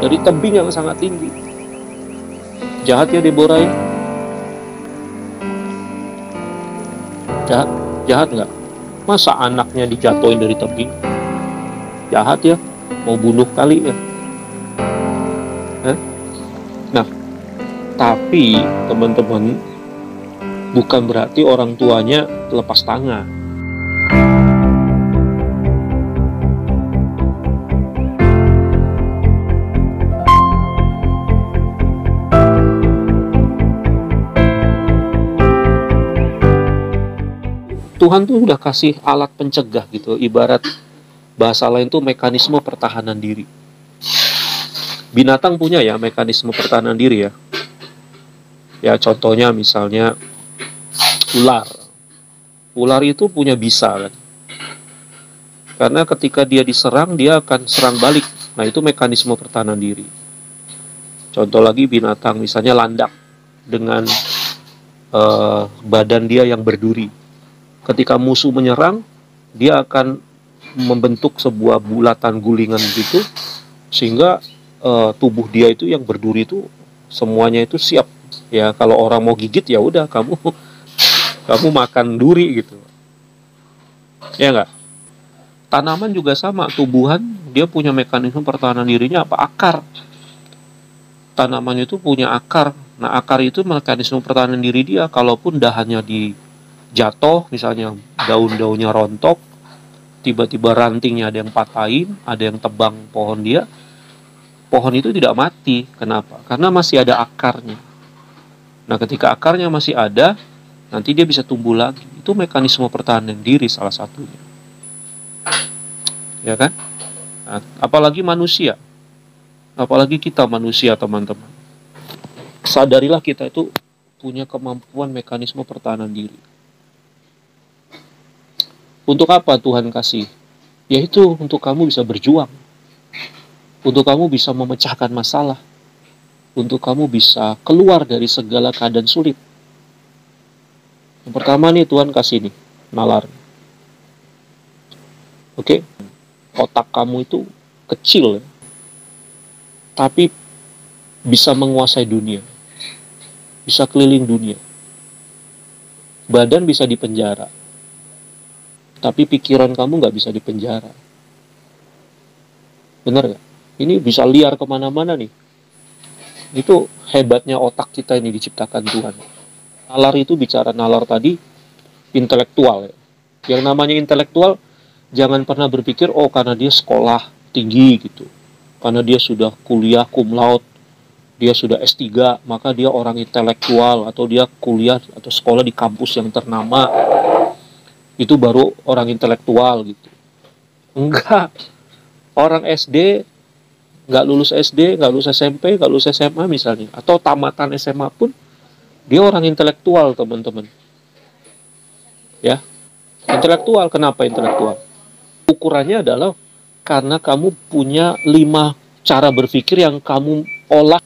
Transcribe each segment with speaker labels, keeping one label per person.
Speaker 1: dari tebing yang sangat tinggi. Jahat ya Deborah ya? Jahat nggak? Masa anaknya dijatuhin dari tebing? Jahat ya? Mau bunuh kali ya? Nah, tapi teman-teman, bukan berarti orang tuanya lepas tangan. Tuhan tuh udah kasih alat pencegah gitu, ibarat bahasa lain tuh mekanisme pertahanan diri. Binatang punya ya mekanisme pertahanan diri ya. Ya contohnya misalnya ular. Ular itu punya bisa kan. Karena ketika dia diserang, dia akan serang balik. Nah itu mekanisme pertahanan diri. Contoh lagi binatang misalnya landak dengan badan dia yang berduri. Ketika musuh menyerang, dia akan membentuk sebuah bulatan gulingan gitu, sehingga tubuh dia itu yang berduri itu semuanya itu siap. Ya kalau orang mau gigit ya udah kamu makan duri gitu. Ya enggak? Tanaman juga sama, tubuhan dia punya mekanisme pertahanan dirinya apa? Akar. Tanaman itu punya akar. Nah akar itu mekanisme pertahanan diri dia. Kalaupun dahannya jatuh, misalnya daun-daunnya rontok, tiba-tiba rantingnya ada yang patahin, ada yang tebang pohon dia, pohon itu tidak mati. Kenapa? Karena masih ada akarnya. Nah ketika akarnya masih ada, nanti dia bisa tumbuh lagi. Itu mekanisme pertahanan diri salah satunya. Ya kan? Nah, apalagi manusia. Apalagi kita manusia, teman-teman. Sadarilah kita itu punya kemampuan mekanisme pertahanan diri. Untuk apa Tuhan kasih? Yaitu untuk kamu bisa berjuang. Untuk kamu bisa memecahkan masalah. Untuk kamu bisa keluar dari segala keadaan sulit. Yang pertama nih Tuhan kasih nih, nalar. Oke? Otak kamu itu kecil ya. Tapi bisa menguasai dunia. Bisa keliling dunia. Badan bisa dipenjara. Tapi pikiran kamu nggak bisa dipenjara. Benar nggak? Ini bisa liar kemana-mana nih. Itu hebatnya otak kita ini diciptakan Tuhan. Nalar itu bicara nalar tadi, intelektual ya. Yang namanya intelektual, jangan pernah berpikir, oh karena dia sekolah tinggi gitu. Karena dia sudah kuliah cum laude, dia sudah S3, maka dia orang intelektual, atau dia kuliah atau sekolah di kampus yang ternama. Itu baru orang intelektual gitu. Enggak. Orang SD, nggak lulus SD, nggak lulus SMP, nggak lulus SMA misalnya, atau tamatan SMA pun, dia orang intelektual, teman-teman. Ya. Intelektual, kenapa intelektual? Ukurannya adalah karena kamu punya 5 cara berpikir yang kamu olah.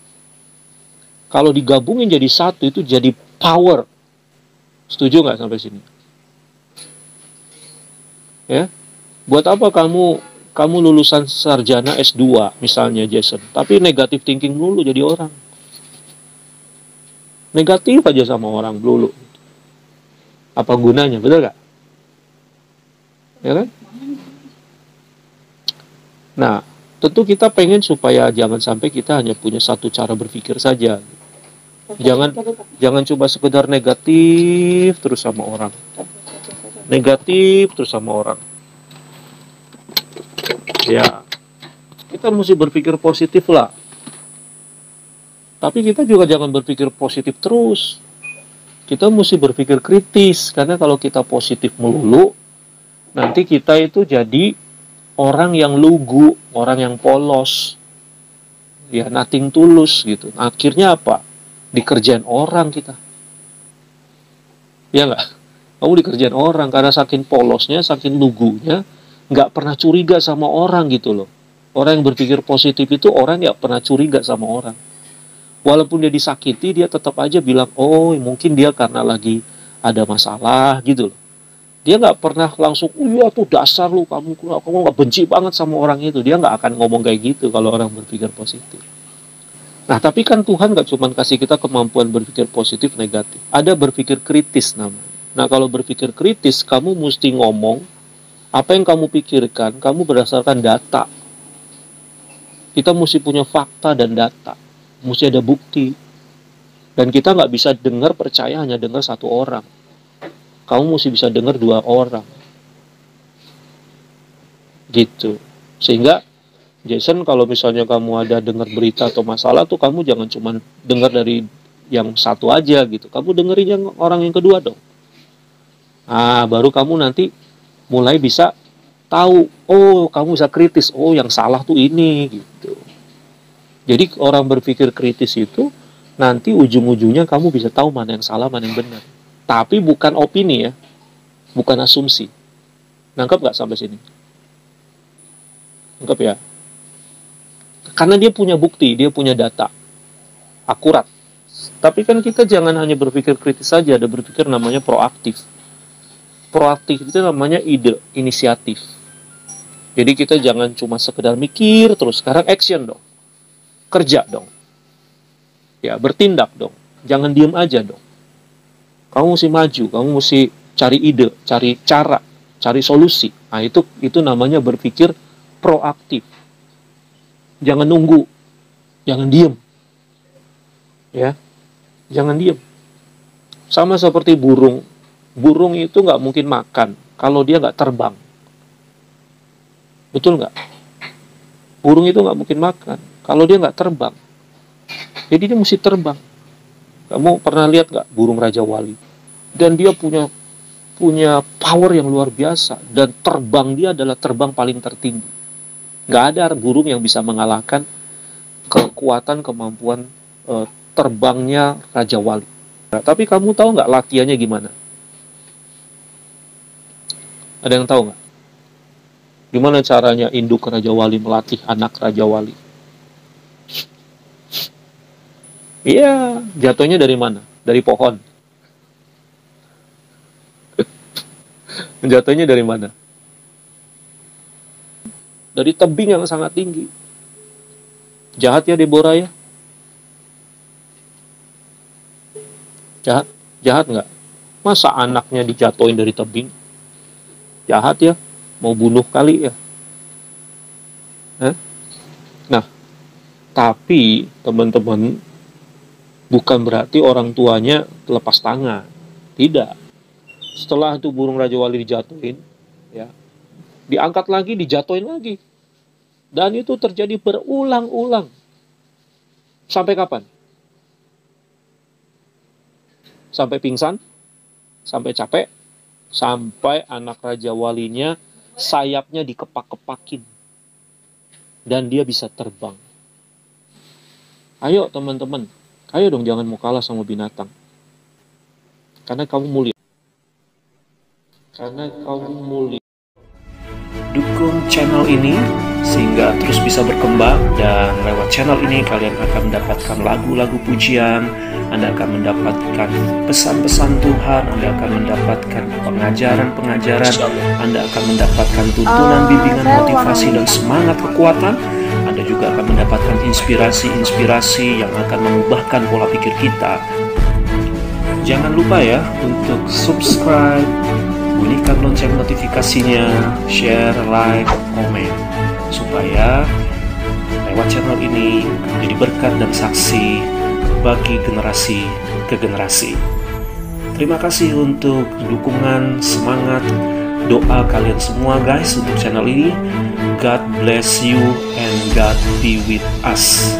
Speaker 1: Kalau digabungin jadi satu, itu jadi power. Setuju nggak sampai sini? Ya, buat apa kamu lulusan sarjana S2 misalnya Jason, tapi negatif thinking dulu jadi orang. Negatif aja sama orang dulu. Apa gunanya, betul nggak? Ya kan? Nah, tentu kita pengen supaya jangan sampai kita hanya punya satu cara berpikir saja. Jangan coba sekedar negatif terus sama orang. Negatif terus sama orang. Ya, kita mesti berpikir positif lah. Tapi kita juga jangan berpikir positif terus. Kita mesti berpikir kritis. Karena kalau kita positif melulu, nanti kita itu jadi orang yang lugu, orang yang polos. Ya, nothing tulus gitu. Akhirnya apa? Dikerjain orang kita. Ya nggak? Kamu dikerjain orang karena saking polosnya, saking lugunya, nggak pernah curiga sama orang gitu loh. Orang yang berpikir positif itu orang yang pernah curiga sama orang. Walaupun dia disakiti, dia tetap aja bilang, oh mungkin dia karena lagi ada masalah gitu loh. Dia nggak pernah langsung, iya tuh dasar lu, kamu nggak benci banget sama orang itu. Dia nggak akan ngomong kayak gitu kalau orang berpikir positif. Nah, tapi kan Tuhan nggak cuma kasih kita kemampuan berpikir positif, negatif. Ada berpikir kritis namanya. Nah, kalau berpikir kritis, kamu mesti ngomong, apa yang kamu pikirkan, kamu berdasarkan data. Kita mesti punya fakta dan data. Mesti ada bukti. Dan kita nggak bisa dengar, percaya hanya dengar satu orang. Kamu mesti bisa dengar 2 orang. Gitu. Sehingga, Jason, kalau misalnya kamu ada dengar berita atau masalah tuh, kamu jangan cuma dengar dari yang satu aja gitu. Kamu dengerin yang orang yang kedua dong. Nah, baru kamu nanti mulai bisa tahu, oh kamu bisa kritis, oh yang salah tuh ini gitu. Jadi orang berpikir kritis itu nanti ujung-ujungnya kamu bisa tahu mana yang salah, mana yang benar. Tapi bukan opini ya, bukan asumsi. Nangkep nggak sampai sini? Nangkep ya? Karena dia punya bukti, dia punya data akurat. Tapi kan kita jangan hanya berpikir kritis saja, ada berpikir namanya proaktif. Proaktif itu namanya ide, inisiatif. Jadi kita jangan cuma sekedar mikir terus, sekarang action dong. Kerja dong. Ya, bertindak dong. Jangan diem aja dong. Kamu mesti maju, kamu mesti cari ide, cari cara, cari solusi. Nah, itu namanya berpikir proaktif. Jangan nunggu, jangan diem. Ya, jangan diem. Sama seperti burung. Burung itu nggak mungkin makan kalau dia nggak terbang. Betul nggak? Burung itu nggak mungkin makan kalau dia nggak terbang. Jadi dia mesti terbang. Kamu pernah lihat nggak burung Raja Wali? Dan dia punya power yang luar biasa. Dan terbang dia adalah terbang paling tertinggi. Nggak ada burung yang bisa mengalahkan kekuatan, kemampuan terbangnya Raja Wali. Nah, tapi kamu tahu nggak latihannya gimana? Ada yang tahu nggak? Gimana caranya induk Raja Wali melatih anak Raja Wali? Iya, jatuhnya dari mana? Dari pohon. Jatuhnya dari mana? Dari tebing yang sangat tinggi. Jahat ya Deborah ya? Jahat? Jahat nggak? Masa anaknya dijatuhin dari tebing? Jahat ya? Mau bunuh kali ya? Nah, tapi teman-teman, bukan berarti orang tuanya lepas tangan. Tidak. Setelah itu burung Raja Wali dijatuhin, ya, diangkat lagi, dijatuhin lagi. Dan itu terjadi berulang-ulang. Sampai kapan? Sampai pingsan? Sampai capek? Sampai anak Raja Walinya sayapnya dikepak-kepakin. Dan dia bisa terbang. Ayo teman-teman. Ayo dong, jangan mau kalah sama binatang. Karena kamu mulia. Dukung channel ini sehingga terus bisa berkembang, dan lewat channel ini kalian akan mendapatkan lagu-lagu pujian, Anda akan mendapatkan pesan-pesan Tuhan, Anda akan mendapatkan pengajaran-pengajaran, Anda akan mendapatkan tuntunan, bimbingan, motivasi, dan semangat kekuatan. Anda juga akan mendapatkan inspirasi-inspirasi yang akan mengubahkan pola pikir kita. Jangan lupa ya untuk subscribe, bunyikan lonceng notifikasinya, share, like, komen, supaya lewat channel ini menjadi berkat dan saksi bagi generasi ke generasi. Terima kasih untuk dukungan, semangat, doa kalian semua guys untuk channel ini. God bless you and God be with us.